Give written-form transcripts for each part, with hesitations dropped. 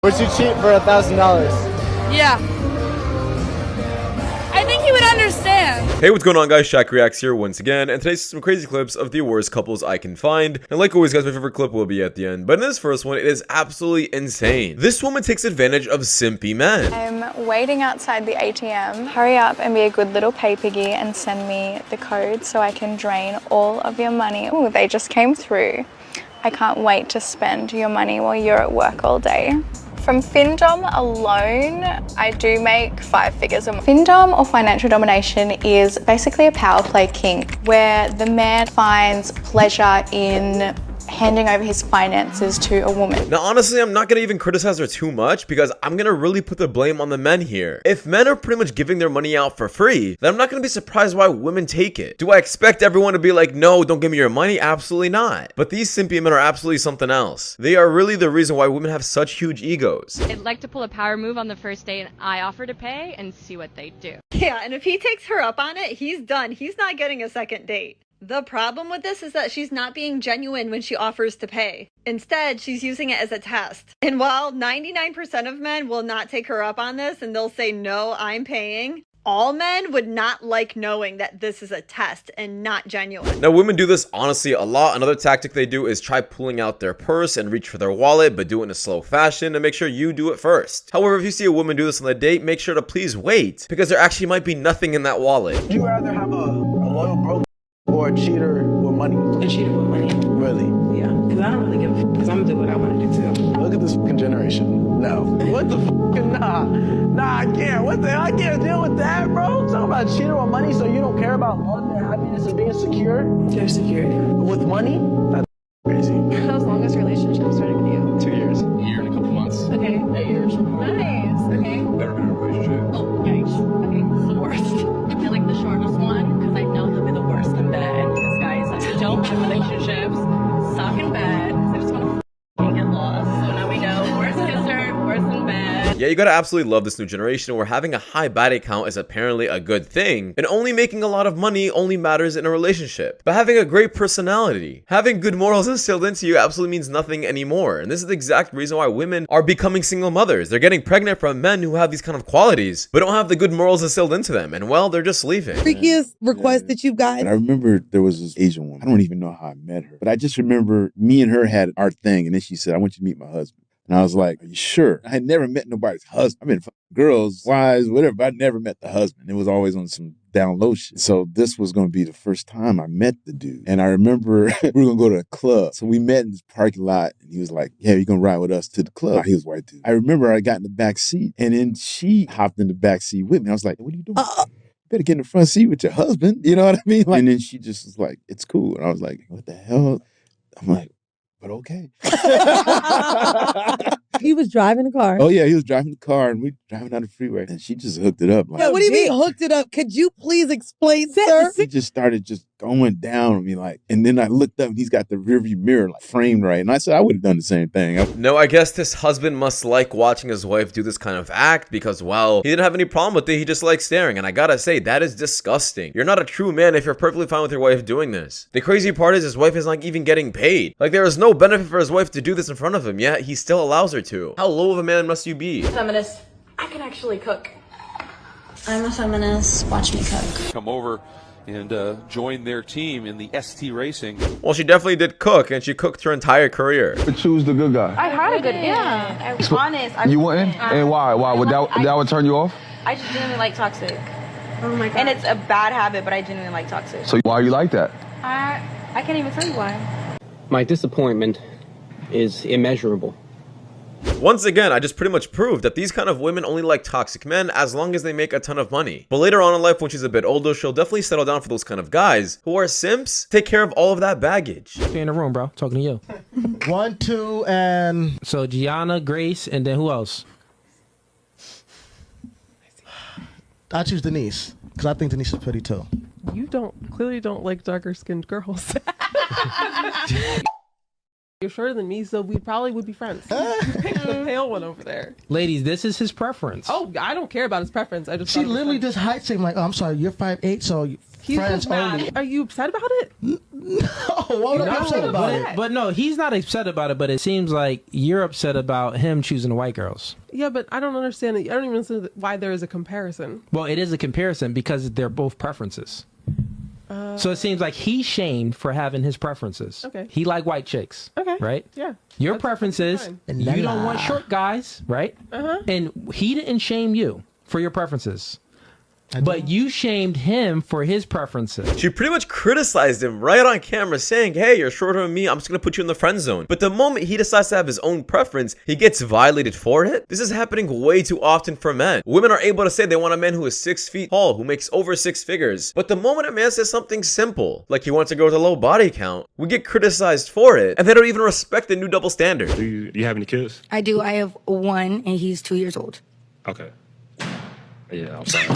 Would you cheat for $1,000? Yeah. I think he would understand. Hey, what's going on, guys? Shak-Reacts here once again, and today's some crazy clips of the worst couples I can find. And like always, guys, my favorite clip will be at the end. But in this first one, it is absolutely insane. This woman takes advantage of simpy men. I'm waiting outside the ATM. Hurry up and be a good little pay piggy and send me the code so I can drain all of your money. Oh, they just came through. I can't wait to spend your money while you're at work all day. From Findom alone, I do make 5 figures a month. Findom, or financial domination, is basically a power play kink where the man finds pleasure in handing over his finances to a woman. Now, honestly, I'm not gonna even criticize her too much because I'm gonna really put the blame on the men here. If men are pretty much giving their money out for free, then I'm not gonna be surprised why women take it. Do I expect everyone to be like, no, don't give me your money? Absolutely not. But these simpy men are absolutely something else. They are really the reason why women have such huge egos. I'd like to pull a power move on the first date, and I offer to pay and see what they do. Yeah, and if he takes her up on it, he's done. He's not getting a second date. The problem with this is that she's not being genuine when she offers to pay. Instead, she's using it as a test. And while 99% of men will not take her up on this and they'll say, no, I'm paying, all men would not like knowing that this is a test and not genuine. Now, women do this honestly a lot. Another tactic they do is try pulling out their purse and reach for their wallet, but do it in a slow fashion and make sure you do it first. However, if you see a woman do this on the date, make sure to please wait because there actually might be nothing in that wallet. Would you rather have a loyal bro or a cheater with money? A cheater with money. Really? Yeah, because I don't really give a f, because I'm gonna do what I want to do too. Look at this fucking generation. No. What the fucking nah? Nah, I can't. What the hell? I can't deal with that, bro. Talking about cheater with money, so you don't care about love and happiness and being secure? They're secure. With money? That's crazy. How's longest relationship started with you? 2 years. A year and a couple months. Okay. 8 years. Nice. Okay. Never been in a relationship. Oh, yikes. Okay. The worst. I feel like the shortest one, because I know they'll be the worst in bed. Because guys like don't have relationships, suck in bed. I just want to get lost. So now we know worst kisser, worst in bed. Yeah, you gotta absolutely love this new generation where having a high body count is apparently a good thing, and only making a lot of money only matters in a relationship. But having a great personality, having good morals instilled into you absolutely means nothing anymore. And this is the exact reason why women are becoming single mothers. They're getting pregnant from men who have these kind of qualities, but don't have the good morals instilled into them. And well, they're just leaving. Freakiest request that you've gotten? And I remember there was this Asian woman. I don't even know how I met her, but I just remember me and her had our thing. And then she said, I want you to meet my husband. And I was like, are you sure? I had never met nobody's husband. I mean, girls, wives, whatever, but I never met the husband. It was always on some down low shit. So this was going to be the first time I met the dude. And I remember we were going to go to a club. So we met in this parking lot and he was like, yeah, you're going to ride with us to the club. He was a white dude. I remember I got in the back seat and then she hopped in the back seat with me. I was like, what are you doing? Better get in the front seat with your husband. You know what I mean? Like, and then she just was like, it's cool. And I was like, what the hell? I'm like, but okay. He was driving the car. Oh, yeah, he was driving the car and we driving down the freeway. And she just hooked it up. Like, Yeah, what do you mean hooked it up? Could you please explain, sir? he just started just going down on me like, and then I looked up and he's got the rearview mirror like framed right. And I said, I would have done the same thing. No, I guess this husband must like watching his wife do this kind of act because, well, he didn't have any problem with it. He just liked staring. And I gotta say, that is disgusting. You're not a true man if you're perfectly fine with your wife doing this. The crazy part is his wife is not even getting paid. Like, there is no benefit for his wife to do this in front of him, yet he still allows her to. How low of a man must you be? Feminist, I can actually cook. I'm a feminist. Watch me cook. Come over and join their team in the ST racing. Well, she definitely did cook, and she cooked her entire career. Choose the good guy. I had a good, yeah. I was honest. You wouldn't? And why? Why? That would turn you off? I just genuinely like toxic. Oh my god. And it's a bad habit, but I genuinely like toxic. So why you like that? I can't even tell you why. My disappointment is immeasurable. Once again, I just pretty much proved that these kind of women only like toxic men as long as they make a ton of money. But later on in life, when she's a bit older, she'll definitely settle down for those kind of guys who are simps, take care of all of that baggage. Stay in the room, bro. Talking to you. 1, 2, and... So Gianna, Grace, and then who else? I choose Denise, because I think Denise is pretty too. You clearly don't like darker skinned girls. You're shorter than me, so we probably would be friends. Pick the pale one over there. Ladies, this is his preference. Oh, I don't care about his preference. I just She literally just height shame like, oh, I'm sorry, you're 5'8", so he's friends just mad. only. Are you upset about it? No, why would I be upset about it? But no, he's not upset about it, but it seems like you're upset about him choosing the white girls. Yeah, but I don't understand it. I don't even understand why there is a comparison. Well, it is a comparison because they're both preferences. So it seems like he's shamed for having his preferences. Okay. He like white chicks. Okay. Right? Yeah. Your preferences, you don't want short guys, right? And he didn't shame you for your preferences. But you shamed him for his preferences. She pretty much criticized him right on camera, saying, hey, you're shorter than me, I'm just gonna put you in the friend zone. But the moment he decides to have his own preference, he gets violated for it. This is happening way too often for men. Women are able to say they want a man who is 6 feet tall, who makes over 6 figures. But the moment a man says something simple, like he wants to go with a low body count, we get criticized for it, and they don't even respect the new double standard. Do you have any kids? I do. I have one, and he's 2 years old. Okay. Yeah, I'm sorry.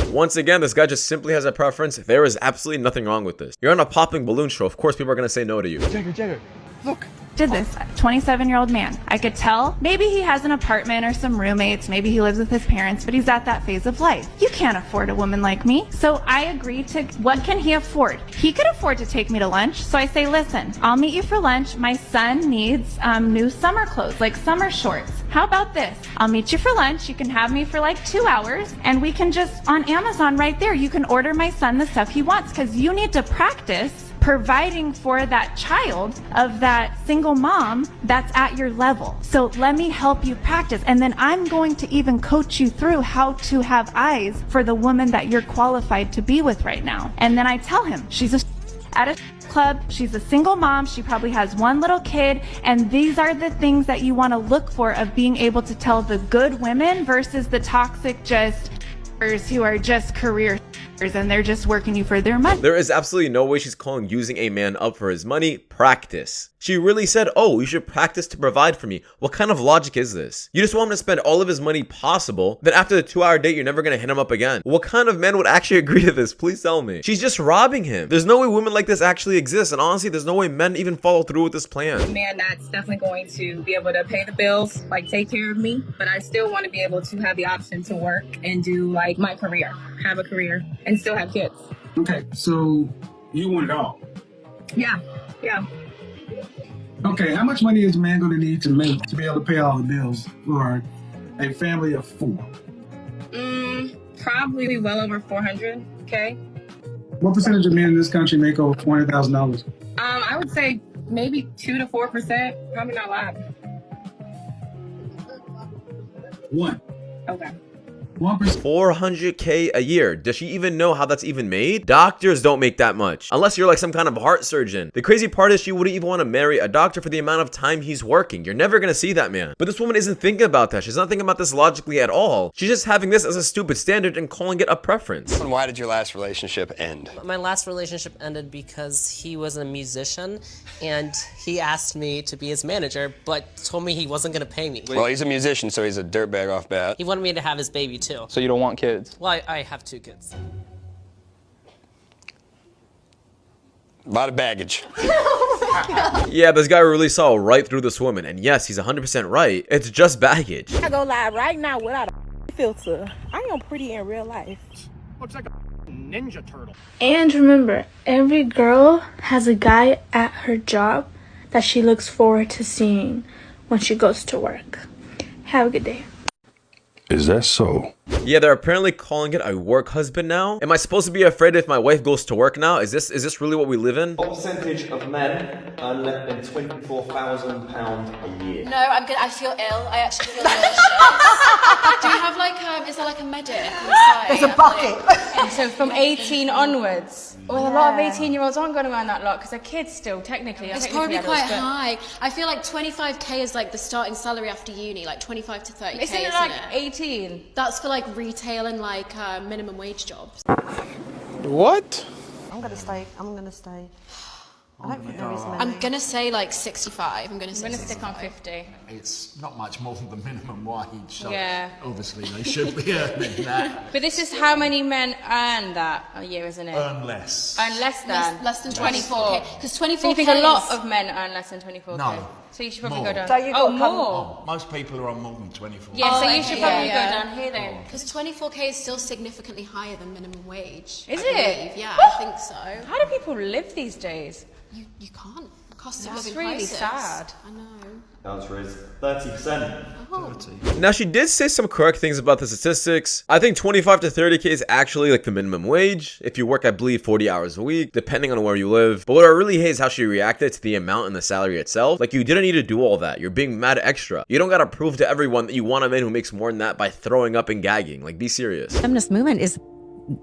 Once again, this guy just simply has a preference. There is absolutely nothing wrong with this. You're on a popping balloon show. Of course, people are gonna say no to you. Jagger, look. Did this 27-year-old man. I could tell maybe he has an apartment or some roommates, maybe he lives with his parents, but he's at that phase of life. You can't afford a woman like me. So I agreed to, what can he afford? He could afford to take me to lunch. So I say, listen, I'll meet you for lunch. My son needs new summer clothes, like summer shorts. How about this? I'll meet you for lunch. You can have me for like 2 hours and we can just, on Amazon right there, you can order my son the stuff he wants because you need to practice providing for that child of that single mom that's at your level. So let me help you practice. And then I'm going to even coach you through how to have eyes for the woman that you're qualified to be with right now. And then I tell him, she's at a club, she's a single mom, she probably has one little kid, and these are the things that you want to look for of being able to tell the good women versus the toxic just who are just career and they're just working you for their money. There is absolutely no way she's calling using a man up for his money practice. She really said, oh, you should practice to provide for me. What kind of logic is this? You just want him to spend all of his money possible, then after the 2-hour date, you're never gonna hit him up again. What kind of man would actually agree to this? Please tell me. She's just robbing him. There's no way women like this actually exist, and honestly, there's no way men even follow through with this plan. A man that's definitely going to be able to pay the bills, like take care of me, but I still want to be able to have the option to work and do like my career, have a career, and still have kids. Okay, so you want it all? Yeah. Okay, how much money is a man going to need to make to be able to pay all the bills for a family of 4? Probably well over 400K. What percentage of men in this country make over $400,000? I would say maybe 2 to 4%. Probably not a lot. 1. Okay. 1%. 400K a year. Does she even know how that's even made? Doctors don't make that much. Unless you're like some kind of heart surgeon. The crazy part is she wouldn't even want to marry a doctor for the amount of time he's working. You're never gonna see that man. But this woman isn't thinking about that. She's not thinking about this logically at all. She's just having this as a stupid standard and calling it a preference. And why did your last relationship end? My last relationship ended because he was a musician and he asked me to be his manager, but told me he wasn't gonna pay me. Well, he's a musician, so he's a dirtbag off bat. He wanted me to have his baby too. So you don't want kids? Well, I have 2 kids. A lot of baggage. Yeah, this guy really saw right through this woman, and yes, he's 100% right. It's just baggage. I go live right now without a filter. I am pretty in real life. Looks like a ninja turtle. And remember, every girl has a guy at her job that she looks forward to seeing when she goes to work. Have a good day. Is that so? Yeah, they're apparently calling it a work husband now. Am I supposed to be afraid if my wife goes to work now? Is this really what we live in? What percentage of men earn less than £24,000 a year? No, I'm good. I feel ill. I actually feel nauseous. Do you have like, is there like a medic? There's a bucket. So from 18 onwards. Well, a lot of 18-year-olds aren't going around that lot because they're kids still, technically. It's probably quite high. I feel like 25k is like the starting salary after uni, like 25 to 30k, Isn't it like 18? That's for like retail and like minimum wage jobs. What? I'm gonna stay. I'm gonna say like 65. I'm gonna stick on 50. It's not much more than the minimum wage, so Yeah. obviously they should be earning that. But this is how many men earn that a year, isn't it? Earn less. Earn less than? Less than 24K. Because 24K. So you think a lot of men earn less than 24K? No. So you should probably More. go down. So you oh, got more. Most people are on more than 24. Yeah, so you okay, should probably yeah. go down here then. Because 24K is still significantly higher than minimum wage. Is I it? believe. Yeah, I think so. How do people live these days? You can't. Cost of That's living really crisis. sad. I know. Answer is 30%. Now, she did say some correct things about the statistics. I think 25 to 30K is actually like the minimum wage if you work, I believe, 40 hours a week, depending on where you live. But what I really hate is how she reacted to the amount and the salary itself. Like, you didn't need to do all that. You're being mad extra. You don't gotta prove to everyone that you want a man who makes more than that by throwing up and gagging. Like, be serious. Feminist movement is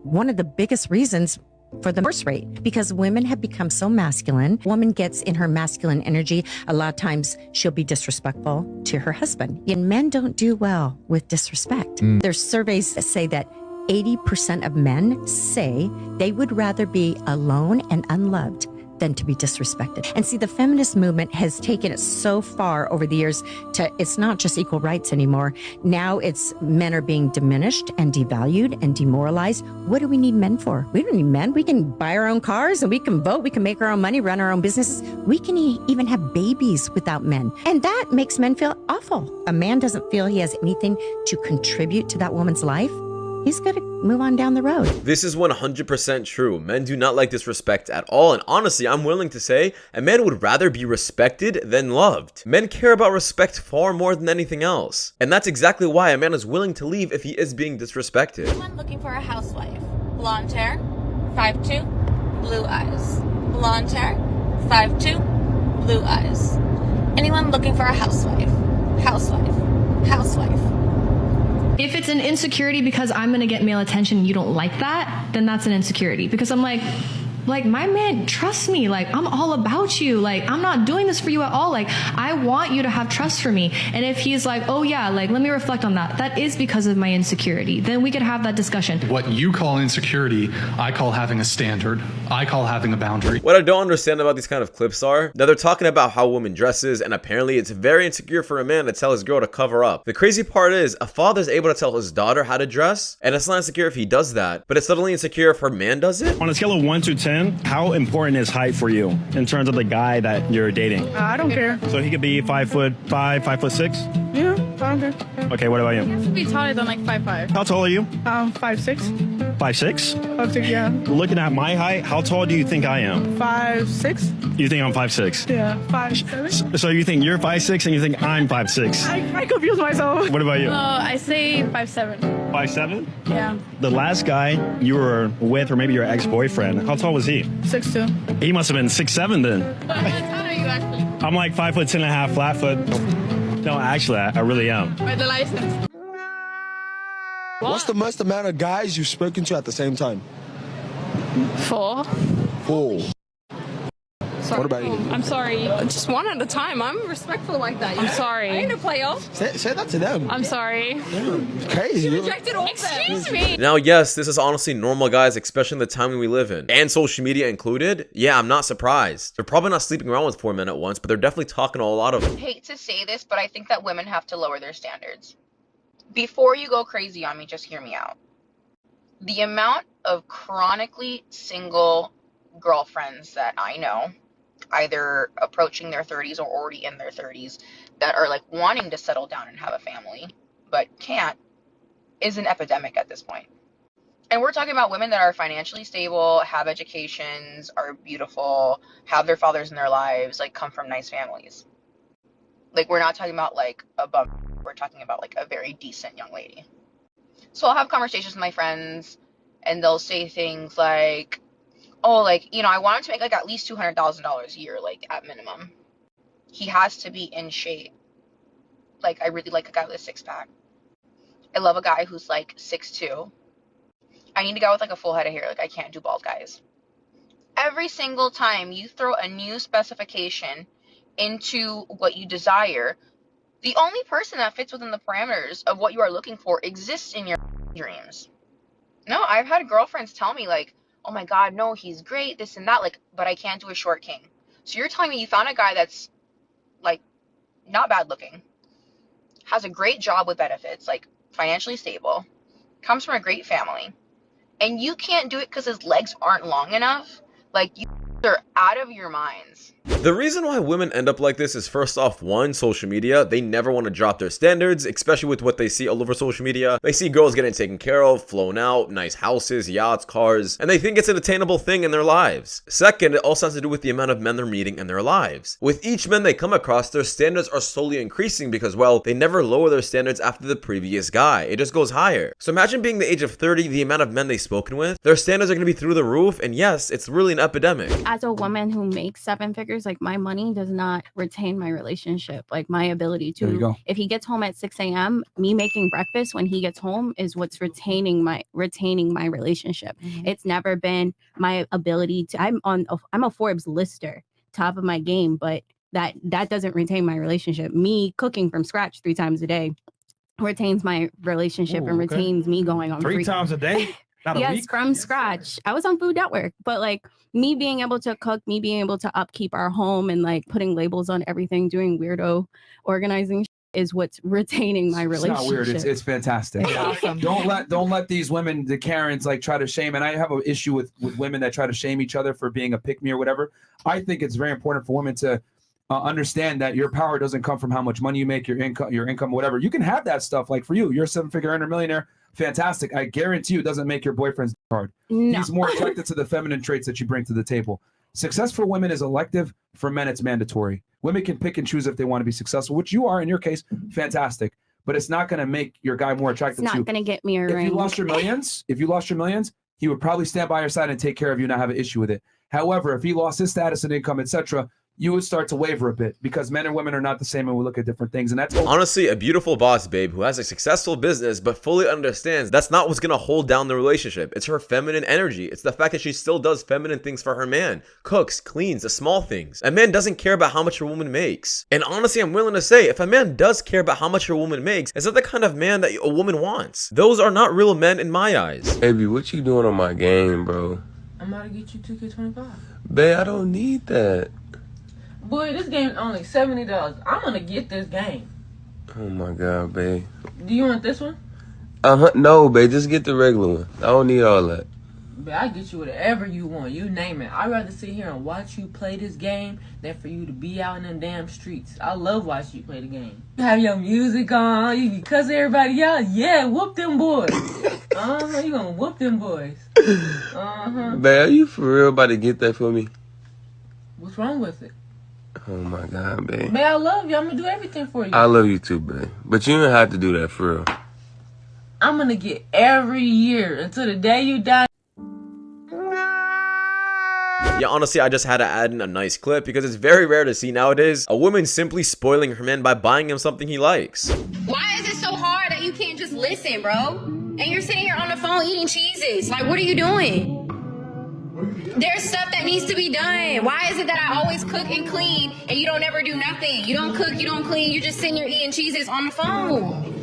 one of the biggest reasons for the divorce rate, because women have become so masculine. Woman gets in her masculine energy. A lot of times she'll be disrespectful to her husband. And men don't do well with disrespect. There's surveys that say that 80% of men say they would rather be alone and unloved than to be disrespected. And see, the feminist movement has taken it so far over the years to, it's not just equal rights anymore. Now it's men are being diminished and devalued and demoralized. What do we need men for? We don't need men. We can buy our own cars and we can vote. We can make our own money, run our own businesses. We can even have babies without men. And that makes men feel awful. A man doesn't feel he has anything to contribute to that woman's life. He's got to move on down the road. This is 100% true. Men do not like disrespect at all, and honestly, I'm willing to say a man would rather be respected than loved. Men care about respect far more than anything else, and that's exactly why a man is willing to leave if he is being disrespected. Anyone looking for a housewife? Blonde hair, 5'2", blue eyes. Blonde hair, 5'2", blue eyes. Anyone looking for a housewife? Housewife. Housewife. If it's an insecurity because I'm gonna get male attention and you don't like that, then that's an insecurity. Because I'm like my man, trust me, like I'm all about you. Like I'm not doing this for you at all. Like I want you to have trust for me. And if he's like, oh yeah, like let me reflect on that. That is because of my insecurity. Then we could have that discussion. What you call insecurity, I call having a standard. I call having a boundary. What I don't understand about these kind of clips are that they're talking about how a woman dresses, and apparently it's very insecure for a man to tell his girl to cover up. The crazy part is a father's able to tell his daughter how to dress, and it's not insecure if he does that, but it's suddenly insecure if her man does it. On a scale of 1 to 10, how important is height for you in terms of the guy that you're dating? I don't care. So he could be 5'5", 5'6"? Yeah, I don't care. Okay, what about you? He has to be taller than like 5'5". How tall are you? 5'6". 5'6"? 5'6", yeah. Looking at my height, how tall do you think I am? 5'6". You think I'm 5'6"? Yeah, 5'7". So you think you're 5'6" and you think I'm 5'6"? I confuse myself. What about you? I say 5'7". 5'7"? Yeah. The last guy you were with, or maybe your ex-boyfriend, how tall was he? 6'2". He must have been 6'7" then. How tall are you actually? I'm like 5'10.5", flat foot. No, actually, I really am. By the license. What's the most amount of guys you've spoken to at the same time? 4. 4. Sorry. What about you? I'm sorry. Just one at a time. I'm respectful like that. I'm sorry. I ain't a playoff. Say that to them. I'm sorry. It's crazy. She rejected all Excuse me. Now, yes, this is honestly normal, guys, especially in the time we live in, and social media included. Yeah, I'm not surprised. They're probably not sleeping around with 4 men at once, but they're definitely talking to a lot of them. I hate to say this, but I think that women have to lower their standards. Before you go crazy on me, just hear me out. The amount of chronically single girlfriends that I know, either approaching their 30s or already in their 30s, that are like wanting to settle down and have a family, but can't, is an epidemic at this point. And we're talking about women that are financially stable, have educations, are beautiful, have their fathers in their lives, like come from nice families. Like, we're not talking about like a bum. We're talking about like a very decent young lady. So I'll have conversations with my friends and they'll say things like, oh, like, you know, I want him to make like at least $200,000 a year, like at minimum. He has to be in shape. Like, I really like a guy with a 6-pack. I love a guy who's like 6'2". I need a guy with like a full head of hair. Like, I can't do bald guys. Every single time you throw a new specification into what you desire, the only person that fits within the parameters of what you are looking for exists in your dreams. No, I've had girlfriends tell me like, oh my God, no, he's great, this and that, like, but I can't do a short king. So you're telling me you found a guy that's like not bad looking, has a great job with benefits, like financially stable, comes from a great family, and you can't do it because his legs aren't long enough? Like, you are out of your minds. The reason why women end up like this is, first off, one, social media. They never want to drop their standards, especially with what they see all over social media. They see girls getting taken care of, flown out, nice houses, yachts, cars, and they think it's an attainable thing in their lives. Second, it also has to do with the amount of men they're meeting in their lives. With each man they come across, their standards are slowly increasing because, well, they never lower their standards after the previous guy. It just goes higher. So imagine being the age of 30, the amount of men they've spoken with, their standards are going to be through the roof, and yes, it's really an epidemic. As a woman who makes 7 figures, like, my money does not retain my relationship. Like, my ability to, if he gets home at 6 a.m., me making breakfast when he gets home is what's retaining my relationship. It's never been my ability to, I'm a Forbes lister, top of my game, but that doesn't retain my relationship. Me cooking from scratch 3 times a day retains my relationship and retains me going on 3 times a day? Yes, from scratch. I was on Food Network, but like, me being able to cook, me being able to upkeep our home and like putting labels on everything, doing weirdo organizing is what's retaining my relationship. It's not weird. It's fantastic. Awesome. Don't let these women, the Karens, like try to shame. And I have an issue with women that try to shame each other for being a pick-me or whatever. I think it's very important for women to understand that your power doesn't come from how much money you make, your income, whatever. You can have that stuff. Like for you, you're a 7-figure earner millionaire. Fantastic. I guarantee you it doesn't make your boyfriend's hard. No. He's more attracted to the feminine traits that you bring to the table. Success for women is elective. For men, it's mandatory. Women can pick and choose if they want to be successful, which you are in your case. Fantastic. But it's not going to make your guy more attractive to you. It's not going to get me a ring. If you lost your millions, he would probably stand by your side and take care of you and not have an issue with it. However, if he lost his status and income, etc., you would start to waver a bit because men and women are not the same and we look at different things. And that's honestly a beautiful boss babe who has a successful business but fully understands that's not what's gonna hold down the relationship. It's her feminine energy. It's the fact that she still does feminine things for her man, cooks, cleans, the small things. A man doesn't care about how much her woman makes. And honestly, I'm willing to say, if a man does care about how much her woman makes, is that the kind of man that a woman wants? Those are not real men in my eyes. Baby, what you doing on my game, bro? I'm about to get you 2K25. Babe, I don't need that. Boy, this game is only $70. I'm gonna get this game. Oh my god, babe. Do you want this one? No, babe, just get the regular one. I don't need all that. Babe, I get you whatever you want. You name it. I'd rather sit here and watch you play this game than for you to be out in them damn streets. I love watching you play the game. You have your music on, you can cuss everybody out. Yeah, whoop them boys. You gonna whoop them boys. Babe, are you for real about to get that for me? What's wrong with it? Oh my god, babe. Babe, I love you. I'm gonna do everything for you. I love you too, babe. But you don't have to do that for real. I'm gonna get every year until the day you die. Yeah, honestly, I just had to add in a nice clip because it's very rare to see nowadays a woman simply spoiling her man by buying him something he likes. Why is it so hard that you can't just listen, bro? And you're sitting here on the phone eating cheeses. Like, what are you doing? There's stuff that needs to be done. Why is it that I always cook and clean and you don't ever do nothing? You don't cook, you don't clean, you're just sitting here eating cheeses on the phone.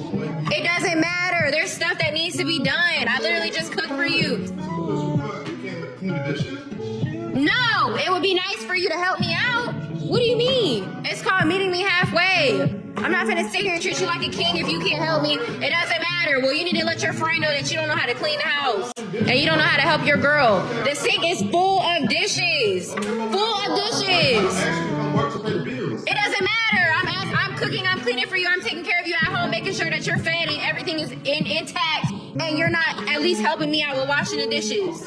It doesn't matter. There's stuff that needs to be done. I literally just cook for you. No, it would be nice for you to help me out. What do you mean? It's called meeting me halfway. I'm not gonna sit here and treat you like a king if you can't help me. It doesn't matter. Well, you need to let your friend know that you don't know how to clean the house and you don't know how to help your girl. The sink is full of dishes. Full of dishes. It doesn't matter. I'm cooking, I'm cleaning for you, I'm taking care of you at home, making sure that you're fed and everything is intact, and you're not at least helping me out with washing the dishes.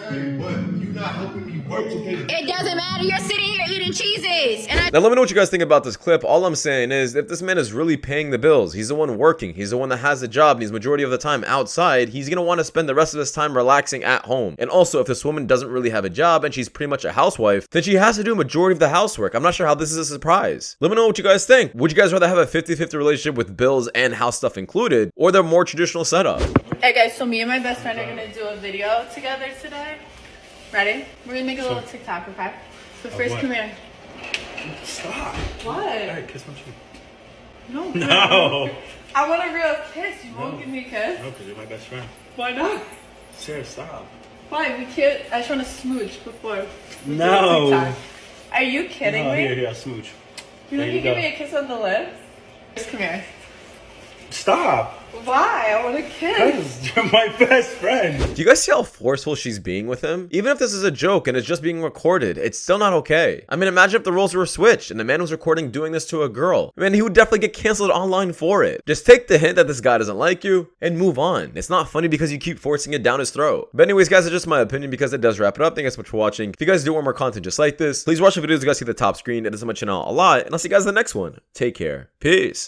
It doesn't matter. You're sitting here eating cheeses. Now let me know what you guys think about this clip. All I'm saying is, if this man is really paying the bills, he's the one working, he's the one that has the job, and he's majority of the time outside, he's gonna want to spend the rest of his time relaxing at home. And also, if this woman doesn't really have a job and she's pretty much a housewife, then she has to do a majority of the housework. I'm not sure how this is a surprise. Let me know what you guys think. Would you guys rather have a 50-50 relationship with bills and house stuff included, or the more traditional setup? Hey guys, so me and my best friend are gonna do a video together today. Ready? We're gonna make a little TikTok, okay? So first, come here. Stop. What? Alright, kiss my cheek. No. No. I want a real kiss. You won't give me a kiss? No, because you're my best friend. Why not? Sarah, stop. Why? We can't. I just want to smooch before. We do No. TikTok. Are you kidding me? Here, smooch. You There let me you go. give me a kiss on the lips? Just come here. Stop. Why? I want a kiss. Because you're my best friend. Do you guys see how forceful she's being with him? Even if this is a joke and it's just being recorded, it's still not okay. I mean, imagine if the roles were switched and the man was recording doing this to a girl. Man, he would definitely get canceled online for it. Just take the hint that this guy doesn't like you and move on. It's not funny because you keep forcing it down his throat. But anyways, guys, it's just my opinion because it does wrap it up. Thank you guys so much for watching. If you guys do want more content just like this, please watch the videos you guys see the top screen. It does help my channel a lot. And I'll see you guys in the next one. Take care. Peace.